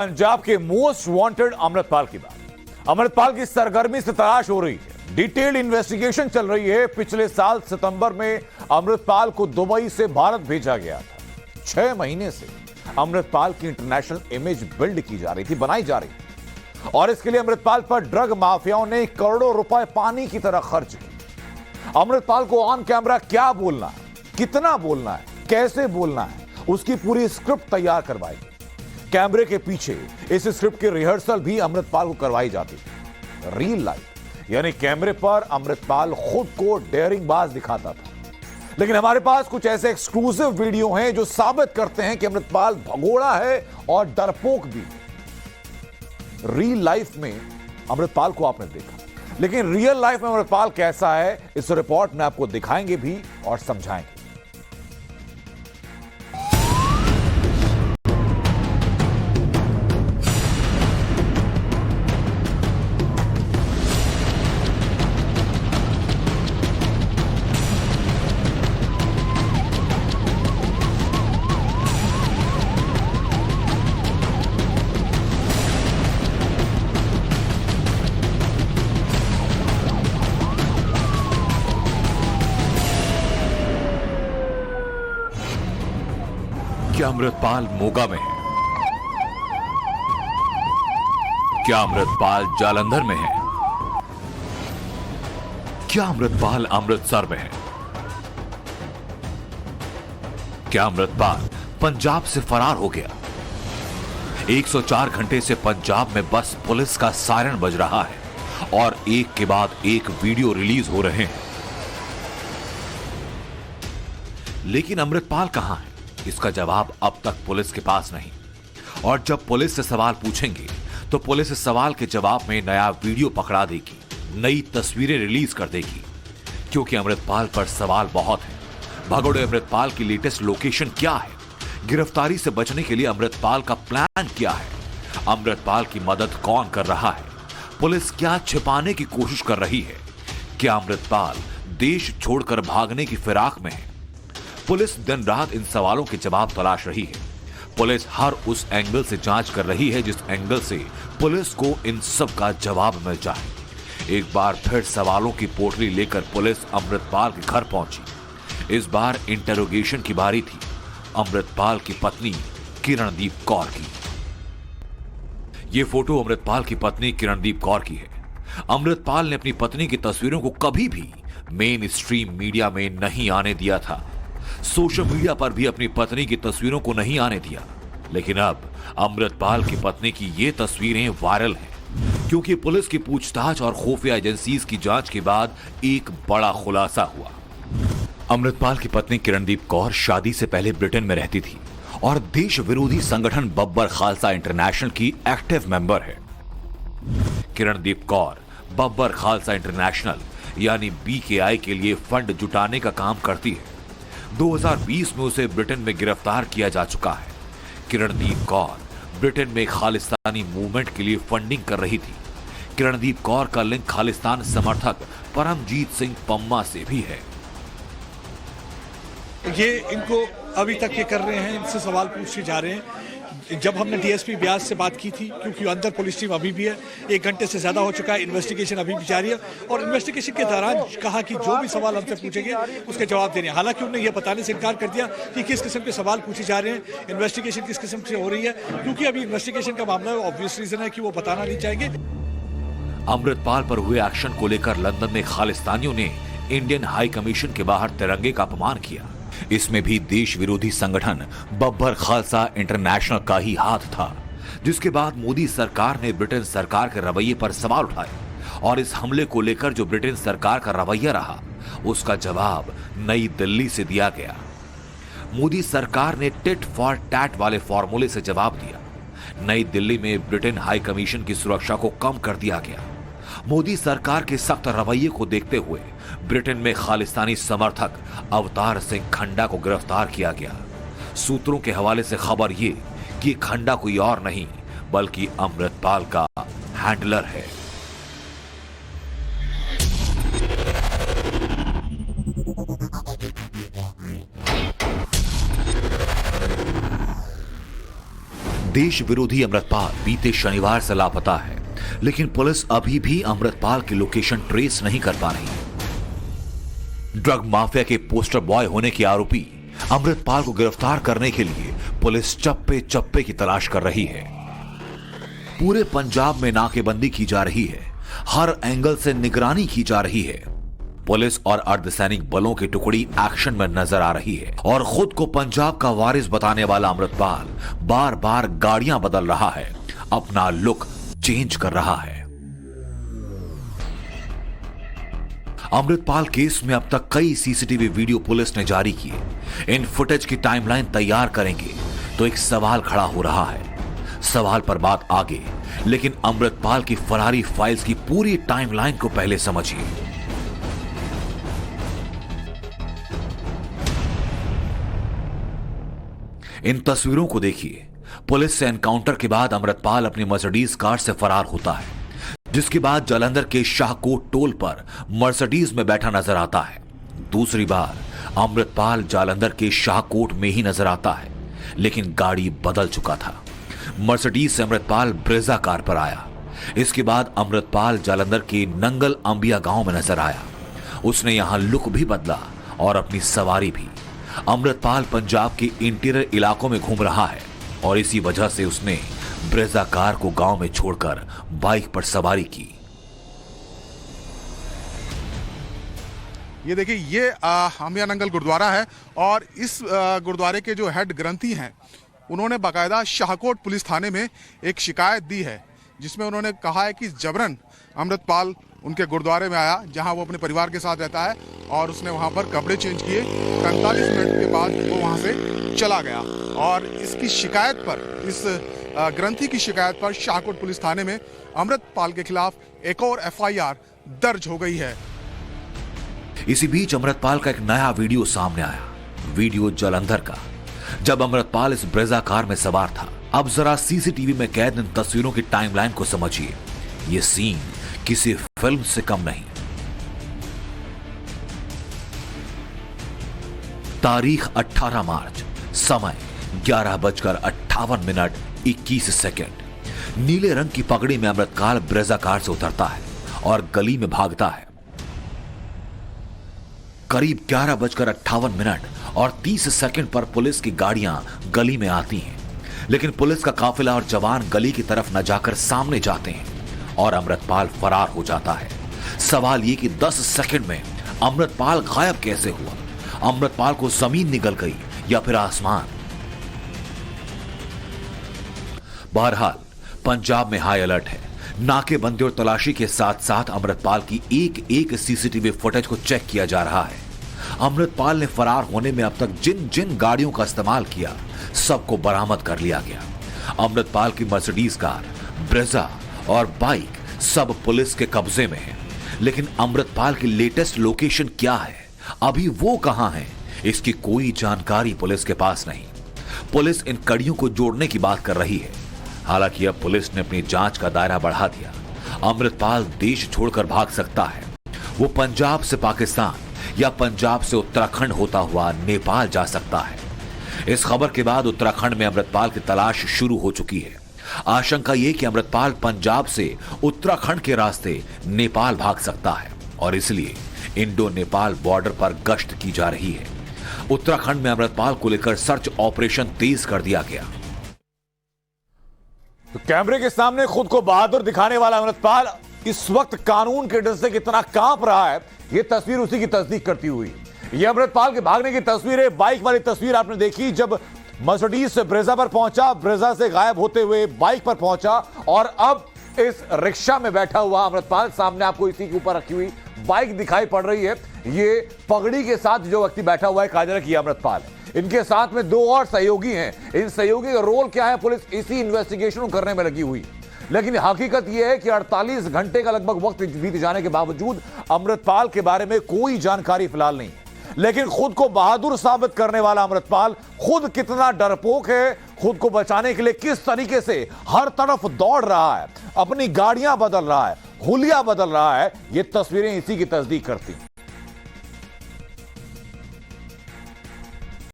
पंजाब के most wanted Amritpal की बात। अमृतपाल की सरगर्मी से तलाश हो रही है, डिटेल्ड इन्वेस्टिगेशन चल रही है। पिछले साल सितंबर में अमृतपाल को दुबई से भारत भेजा गया था। 6 महीने से अमृतपाल की इंटरनेशनल इमेज बिल्ड की जा रही थी, बनाई जा रही थी, और इसके लिए अमृतपाल पर ड्रग माफियाओं ने करोड़ों रुपए पानी की तरह खर्च किए। अमृतपाल को ऑन कैमरा क्या बोलना है, कितना बोलना है, कैसे बोलना है, उसकी पूरी स्क्रिप्ट तैयार करवाई। कैमरे के पीछे इस स्क्रिप्ट की रिहर्सल भी अमृतपाल को करवाई जाती थी। रियल लाइफ यानी कैमरे पर अमृतपाल खुद को डेयरिंग बाज दिखाता था। लेकिन हमारे पास कुछ ऐसे एक्सक्लूसिव वीडियो हैं जो साबित करते हैं कि अमृतपाल भगोड़ा है और डरपोक भी। रियल लाइफ में अमृतपाल को आपने देखा, लेकिन रियल लाइफ में अमृतपाल कैसा है, इस रिपोर्ट में आपको दिखाएंगे भी और समझाएंगे। क्या अमृतपाल मोगा में है? क्या अमृतपाल जालंधर में है? क्या अमृतपाल अमृतसर में है? क्या अमृतपाल पंजाब से फरार हो गया? 104 घंटे से पंजाब में बस पुलिस का सायरन बज रहा है और एक के बाद एक वीडियो रिलीज हो रहे हैं। लेकिन अमृतपाल कहां है, इसका जवाब अब तक पुलिस के पास नहीं। और जब पुलिस से सवाल पूछेंगे तो पुलिस इस सवाल के जवाब में नया वीडियो पकड़ा देगी, नई तस्वीरें रिलीज कर देगी, क्योंकि अमृतपाल पर सवाल बहुत है। भगोड़े अमृतपाल की लेटेस्ट लोकेशन क्या है? गिरफ्तारी से बचने के लिए अमृतपाल का प्लान क्या है? अमृतपाल की मदद कौन कर रहा है? पुलिस क्या छिपाने की कोशिश कर रही है? क्या अमृतपाल देश छोड़कर भागने की फिराक में है? पुलिस दिन रात इन सवालों के जवाब तलाश रही है। पुलिस हर उस एंगल से जांच कर रही है जिस एंगल से पुलिस को इन सब का जवाब मिल जाए। एक बार फिर सवालों की पोटली लेकर पुलिस अमृतपाल के घर पहुंची। इस बार इंटरोगेशन की बारी थी अमृतपाल की पत्नी किरणदीप कौर की। यह फोटो अमृतपाल की पत्नी किरणदीप कौर की है। अमृतपाल ने अपनी पत्नी की तस्वीरों को कभी भी मेन स्ट्रीम मीडिया में नहीं आने दिया था। सोशल मीडिया पर भी अपनी पत्नी की तस्वीरों को नहीं आने दिया। लेकिन अब अमृतपाल की पत्नी की ये तस्वीरें वायरल हैं, क्योंकि पुलिस की पूछताछ और खुफिया एजेंसीज की जांच के बाद एक बड़ा खुलासा हुआ। अमृतपाल की पत्नी किरणदीप कौर शादी से पहले ब्रिटेन में रहती थी और देश विरोधी संगठन बब्बर खालसा इंटरनेशनल की एक्टिव मेंबर है। किरणदीप कौर बब्बर खालसा इंटरनेशनल यानी BKI के लिए फंड जुटाने का काम करती है। 2020 में उसे ब्रिटेन में गिरफ्तार किया जा चुका है। किरणदीप कौर ब्रिटेन में खालिस्तानी मूवमेंट के लिए फंडिंग कर रही थी। किरणदीप कौर का लिंक खालिस्तान समर्थक परमजीत सिंह पम्मा से भी है। ये इनको अभी तक ये कर रहे हैं, इनसे सवाल पूछे जा रहे हैं। जब हमने DSP ब्यास से बात की थी, क्योंकि अंदर पुलिस टीम अभी भी है, 1 घंटे से ज्यादा हो चुका है, इन्वेस्टिगेशन अभी भी जारी है, और इन्वेस्टिगेशन के दौरान कहा कि जो भी सवाल हमसे पूछेंगे उसके जवाब देने। हालांकि उन्होंने ये बताने से इनकार कर दिया कि किस किस्म के सवाल पूछे जा रहे हैं, इन्वेस्टिगेशन किस किस्म से हो रही है, क्योंकि अभी इन्वेस्टिगेशन का मामला है। ऑब्वियस रीजन है कि वो बताना नहीं चाहेंगे। अमृतपाल पर हुए एक्शन को लेकर लंदन में खालिस्तानियों ने इंडियन हाई कमीशन के बाहर तिरंगे का अपमान किया। इसमें भी देश विरोधी संगठन बब्बर खालसा इंटरनेशनल का ही हाथ था, जिसके बाद मोदी सरकार ने ब्रिटेन सरकार के रवैये पर सवाल उठाए, और इस हमले को लेकर जो ब्रिटेन सरकार का रवैया रहा उसका जवाब नई दिल्ली से दिया गया। मोदी सरकार ने टिट फॉर टैट वाले फॉर्मूले से जवाब दिया। नई दिल्ली में ब्रिटेन हाई कमीशन की सुरक्षा को कम कर दिया गया। मोदी सरकार के सख्त रवैये को देखते हुए ब्रिटेन में खालिस्तानी समर्थक अवतार सिंह खंडा को गिरफ्तार किया गया। सूत्रों के हवाले से खबर ये कि खंडा कोई और नहीं बल्कि अमृतपाल का हैंडलर है। देश विरोधी अमृतपाल बीते शनिवार से लापता है, लेकिन पुलिस अभी भी अमृतपाल की लोकेशन ट्रेस नहीं कर पा रही। ड्रग माफिया के पोस्टर बॉय होने के आरोपी अमृतपाल को गिरफ्तार करने के लिए पुलिस चप्पे चप्पे की तलाश कर रही है। पूरे पंजाब में नाकेबंदी की जा रही है, हर एंगल से निगरानी की जा रही है। पुलिस और अर्धसैनिक बलों की टुकड़ी एक्शन में नजर आ रही है और खुद को पंजाब का वारिस बताने वाला अमृतपाल बार बार गाड़ियां बदल रहा है, अपना लुक चेंज कर रहा है। अमृतपाल केस में अब तक कई सीसीटीवी वीडियो पुलिस ने जारी किए। इन फुटेज की टाइमलाइन तैयार करेंगे तो एक सवाल खड़ा हो रहा है। सवाल पर बात आगे, लेकिन अमृतपाल की फरारी फाइल्स की पूरी टाइमलाइन को पहले समझिए। इन तस्वीरों को देखिए। पुलिस से एनकाउंटर के बाद अमृतपाल अपनी मर्सिडीज कार से फरार होता है, जिसके बाद जालंधर के शाहकोट टोल पर मर्सिडीज में बैठा नजर आता है। दूसरी बार अमृतपाल जालंधर के शाहकोट में ही नजर आता है, लेकिन गाड़ी बदल चुका था। मर्सिडीज से अमृतपाल ब्रेजा कार पर आया। इसके बाद अमृतपाल जालंधर के नंगल अंबिया गांव में नजर आया। उसने यहां लुक भी बदला और अपनी सवारी भी। अमृतपाल पंजाब के इंटीरियर इलाकों में घूम रहा है और इसी वजह से उसने ब्रेजा कार को गांव में छोड़कर बाइक पर सवारी की। ये देखिए, ये अंबिया नंगल गुरुद्वारा है और इस गुरुद्वारे के जो हेड ग्रंथी हैं उन्होंने बाकायदा शाहकोट पुलिस थाने में एक शिकायत दी है, जिसमें उन्होंने कहा है कि जबरन अमृतपाल उनके गुरुद्वारे में आया, जहां वो अपने परिवार के साथ रहता है, और उसने वहां पर कपड़े चेंज किए। 45 मिनट के बाद वो वहां से चला गया और इसकी शिकायत पर, इस ग्रंथी की शिकायत पर शाहकोट पुलिस थाने में अमृतपाल के खिलाफ एक और FIR दर्ज हो गई है। इसी बीच अमृतपाल का एक नया वीडियो सामने आया। वीडियो जालंधर का, जब अमृतपाल इस ब्रेजा कार में सवार था। अब जरा सीसीटीवी में कैद इन तस्वीरों की टाइमलाइन को समझिए। ये सीन किसी फिल्म से कम नहीं। तारीख 18 मार्च, समय 11:58 नीले रंग की पगड़ी में अमृतपाल ब्रेजा कार से उतरता है और गली में भागता है। करीब 11:58 पर पुलिस की गाड़ियां गली में आती हैं, लेकिन पुलिस का काफिला और जवान गली की तरफ न जाकर सामने जाते हैं और अमृतपाल फरार हो जाता है। सवाल ये कि 10 सेकंड में अमृतपाल गायब कैसे हुआ? अमृतपाल को जमीन निगल गई या फिर आसमान? बहरहाल पंजाब में हाई अलर्ट है। नाकेबंदी और तलाशी के साथ साथ अमृतपाल की एक एक सीसीटीवी फुटेज को चेक किया जा रहा है। अमृतपाल ने फरार होने में अब तक जिन जिन गाड़ियों का इस्तेमाल किया, सबको बरामद कर लिया गया। अमृतपाल की मर्सिडीज कार, ब्रेजा और बाइक सब पुलिस के कब्जे में है, लेकिन अमृतपाल की लेटेस्ट लोकेशन क्या है, अभी वो कहां है, इसकी कोई जानकारी पुलिस के पास नहीं। पुलिस इन कड़ियों को जोड़ने की बात कर रही है। हालांकि अब पुलिस ने अपनी जांच का दायरा बढ़ा दिया। अमृतपाल देश छोड़कर भाग सकता है। वो पंजाब से पाकिस्तान या पंजाब से उत्तराखंड होता हुआ नेपाल जा सकता है। इस खबर के बाद उत्तराखंड में अमृतपाल की तलाश शुरू हो चुकी है। आशंका यह कि अमृतपाल पंजाब से उत्तराखंड के रास्ते नेपाल भाग सकता है और इसलिए इंडो नेपाल बॉर्डर पर गश्त की जा रही है। उत्तराखंड में अमृतपाल को लेकर सर्च ऑपरेशन तेज कर दिया गया। तो कैमरे के सामने खुद को बहादुर दिखाने वाला अमृतपाल इस वक्त कानून के डर से कितना कांप रहा है, यह तस्वीर उसी की तस्दीक करती हुई। यह अमृतपाल के भागने की तस्वीर है। बाइक वाली तस्वीर आपने देखी, जब मर्सिडीज से ब्रेजा पर पहुंचा, ब्रेजा से गायब होते हुए बाइक पर पहुंचा और अब इस रिक्शा में बैठा हुआ अमृतपाल। सामने आपको इसी के ऊपर रखी हुई बाइक दिखाई पड़ रही है। ये पगड़ी के साथ जो व्यक्ति बैठा हुआ है, काजल की अमृतपाल। इनके साथ में 2 और सहयोगी हैं। इन सहयोगी का रोल क्या है, पुलिस इसी इन्वेस्टिगेशन करने में लगी हुई। लेकिन हकीकत यह है कि 48 घंटे का लगभग वक्त बीत जाने के बावजूद अमृतपाल के बारे में कोई जानकारी फिलहाल नहीं। लेकिन खुद को बहादुर साबित करने वाला अमृतपाल खुद कितना डरपोक है, खुद को बचाने के लिए किस तरीके से हर तरफ दौड़ रहा है, अपनी गाड़ियां बदल रहा है, हुलिया बदल रहा है, ये तस्वीरें इसी की तस्दीक करती हैं।